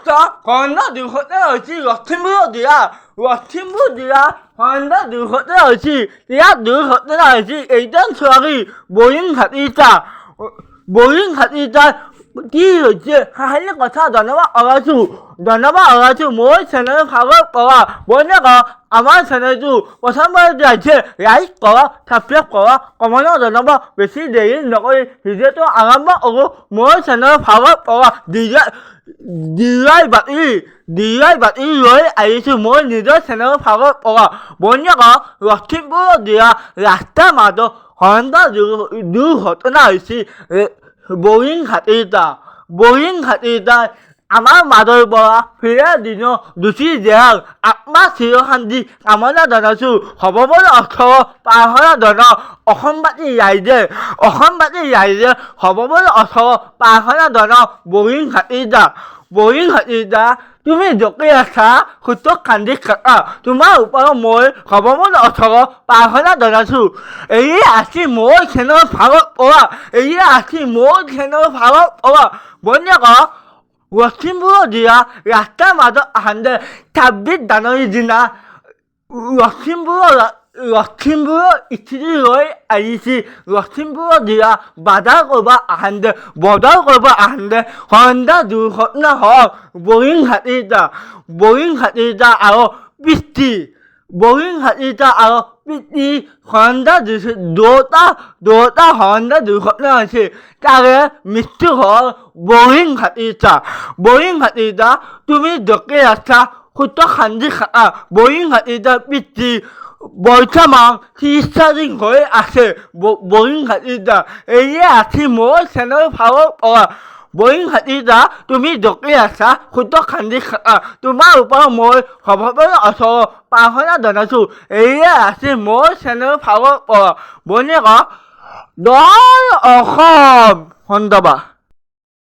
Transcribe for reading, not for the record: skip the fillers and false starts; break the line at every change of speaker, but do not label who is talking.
아까 건너 누구든지 러팀부들이야 건너 누구든지 내가 누구든지 일단 수학이 모임 같이다 이제 하는 거 다 너네가 알아서 뭘 채널 가고 거야 뭐냐가 아마 채널도 뭐 선발들한테 라이크 거야 답변 거야 어머나 너네가 몇시 내일 너희 이제 또 안 한번 오고 뭘 채널 가고 거야 니라이 받이 뭘 알지 뭘 니들 채널 가고 거야 뭐냐가 러팀부들이야 라스타마도 한다 누구든지 모임 같이다 아마 마들 보아 피라디노 누시제랑 아마 지어한디 아마나 나나수 허버버를 어서 빠하나 너나 어헌바지 야이제 허버버를 어서 빠하나 너나 모임 같이다 তুমি যকে আছা সুতক কান্দি কাকা তোমাৰ ওপৰত মই খবৰ অথৰ পাহনা জনাইছো এই আছে মোৰ চেনেল ভাগত পৰা বন্যাক লখিমপুৰ দিয়া ৰাস্তাৰ মাজত আহান্দে 26 জানুৱাৰী দিনা লখিমপুৰৰ ইস্তিৰি লৈ আহিছে লখিমপুৰৰ দিয়া বজাৰ কৰিব আহান্দে সন্ধ্যা দুৰ্ঘটনা হওক বৰিং হাতীটা আৰু পিতৃ সন্ধ্যা দুটা সন্ধ্যা দুৰ্ঘটনা হৈছে তাৰে মৃত্যু হ'ল বৰিং হাতীটা তুমি যকে আছা সুত খান্দি খাকা বৰিং হাতীটা পিতৃ বৰ্তমান চিকিৎসাধীন হৈ আছে বৰিং হাতীটা এয়ে আছে মোৰ চেনেল ফালৰ পৰা বৰিং হাতীটা তুমি যকে আছা সুত খান্দি খাকা তোমাৰ ওপৰত মই সভাপতি অথৰ প্ৰাৰ্থনা জনাইছো এয়ে আছে মোৰ চেনেল ফালৰ পৰা বন্যাক জয় অসম ধন্যবাদ।